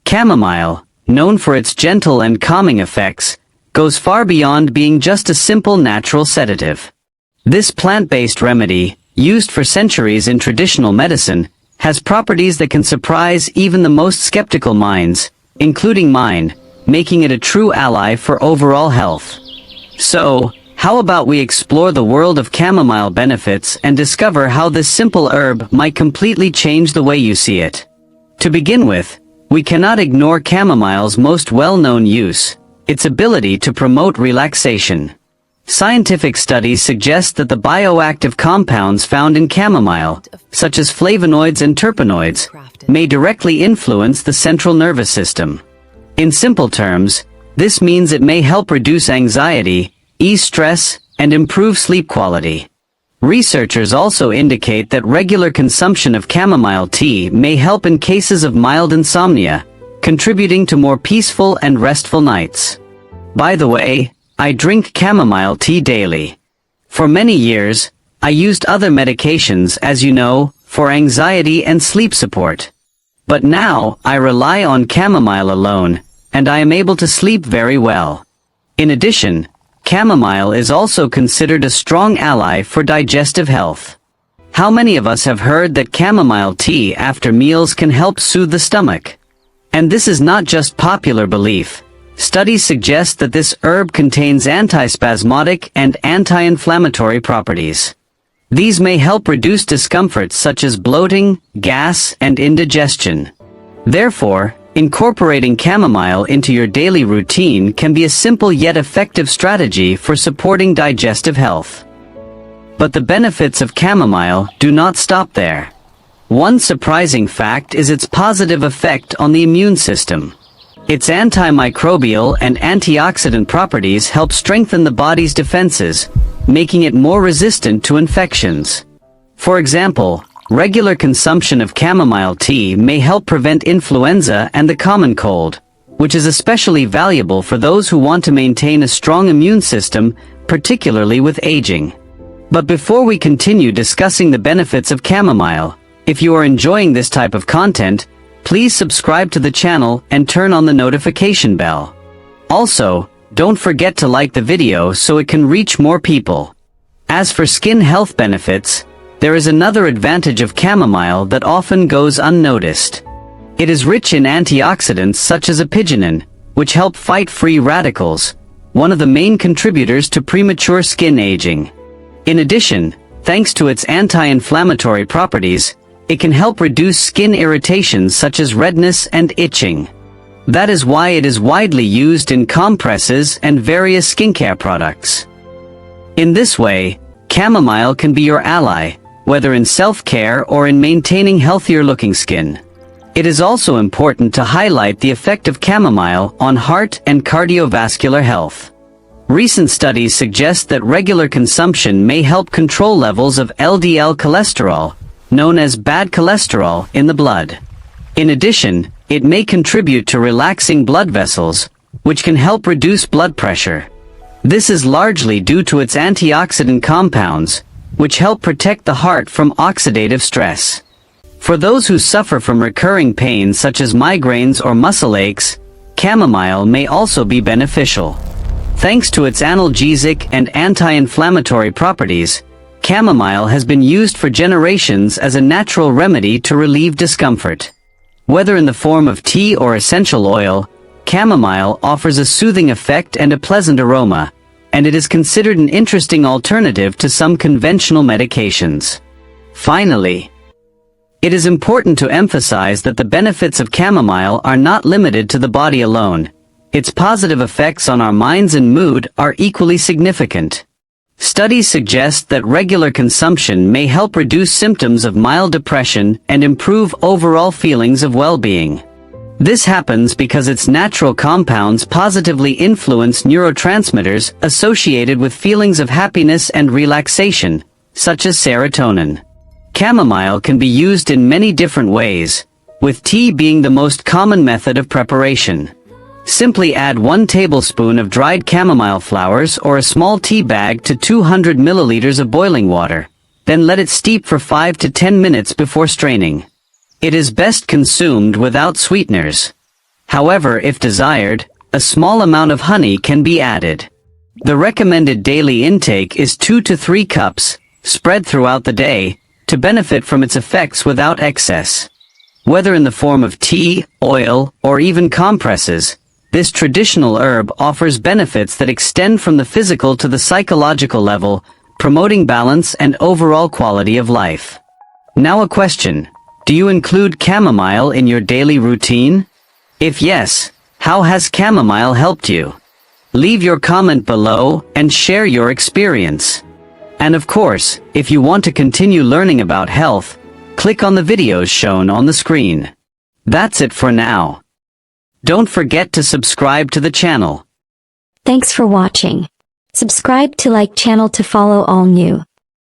Chamomile, known for its gentle and calming effects, goes far beyond being just a simple natural sedative. This plant-based remedy, used for centuries in traditional medicine, has properties that can surprise even the most skeptical minds, including mine, making it a true ally for overall health. So, how about we explore the world of chamomile benefits and discover how this simple herb might completely change the way you see it? To begin with, we cannot ignore chamomile's most well-known use, its ability to promote relaxation. Scientific studies suggest that the bioactive compounds found in chamomile, such as flavonoids and terpenoids, may directly influence the central nervous system. In simple terms, this means it may help reduce anxiety, ease stress, and improve sleep quality. Researchers also indicate that regular consumption of chamomile tea may help in cases of mild insomnia, contributing to more peaceful and restful nights. By the way, I drink chamomile tea daily. For many years, I used other medications, as you know, for anxiety and sleep support. But now, I rely on chamomile alone, and I am able to sleep very well. In addition, chamomile is also considered a strong ally for digestive health. How many of us have heard that chamomile tea after meals can help soothe the stomach? And this is not just popular belief. Studies suggest that this herb contains antispasmodic and anti-inflammatory properties. These may help reduce discomforts such as bloating, gas, and indigestion. Therefore, incorporating chamomile into your daily routine can be a simple yet effective strategy for supporting digestive health. But the benefits of chamomile do not stop there. One surprising fact is its positive effect on the immune system. Its antimicrobial and antioxidant properties help strengthen the body's defenses, making it more resistant to infections. For example, regular consumption of chamomile tea may help prevent influenza and the common cold, which is especially valuable for those who want to maintain a strong immune system, particularly with aging. But before we continue discussing the benefits of chamomile, if you are enjoying this type of content, please subscribe to the channel and turn on the notification bell. Also, don't forget to like the video so it can reach more people. As for skin health benefits, there is another advantage of chamomile that often goes unnoticed. It is rich in antioxidants such as apigenin, which help fight free radicals, one of the main contributors to premature skin aging. In addition, thanks to its anti-inflammatory properties, it can help reduce skin irritations such as redness and itching. That is why it is widely used in compresses and various skincare products. In this way, chamomile can be your ally, whether in self-care or in maintaining healthier-looking skin. It is also important to highlight the effect of chamomile on heart and cardiovascular health. Recent studies suggest that regular consumption may help control levels of LDL cholesterol, known as bad cholesterol, in the blood. In addition, it may contribute to relaxing blood vessels, which can help reduce blood pressure. This is largely due to its antioxidant compounds, which help protect the heart from oxidative stress. For those who suffer from recurring pains such as migraines or muscle aches, chamomile may also be beneficial. Thanks to its analgesic and anti-inflammatory properties, chamomile has been used for generations as a natural remedy to relieve discomfort. Whether in the form of tea or essential oil, chamomile offers a soothing effect and a pleasant aroma, and it is considered an interesting alternative to some conventional medications. Finally, it is important to emphasize that the benefits of chamomile are not limited to the body alone. Its positive effects on our minds and mood are equally significant. Studies suggest that regular consumption may help reduce symptoms of mild depression and improve overall feelings of well-being. This happens because its natural compounds positively influence neurotransmitters associated with feelings of happiness and relaxation, such as serotonin. Chamomile can be used in many different ways, with tea being the most common method of preparation. Simply add 1 tablespoon of dried chamomile flowers or a small tea bag to 200 milliliters of boiling water, then let it steep for 5 to 10 minutes before straining. It is best consumed without sweeteners. However, if desired, a small amount of honey can be added. The recommended daily intake is 2 to 3 cups, spread throughout the day, to benefit from its effects without excess. Whether in the form of tea, oil, or even compresses, this traditional herb offers benefits that extend from the physical to the psychological level, promoting balance and overall quality of life. Now a question: do you include chamomile in your daily routine? If yes, how has chamomile helped you? Leave your comment below and share your experience. And of course, if you want to continue learning about health, click on the videos shown on the screen. That's it for now. Don't forget to subscribe to the channel. Thanks for watching. Subscribe to like channel to follow all new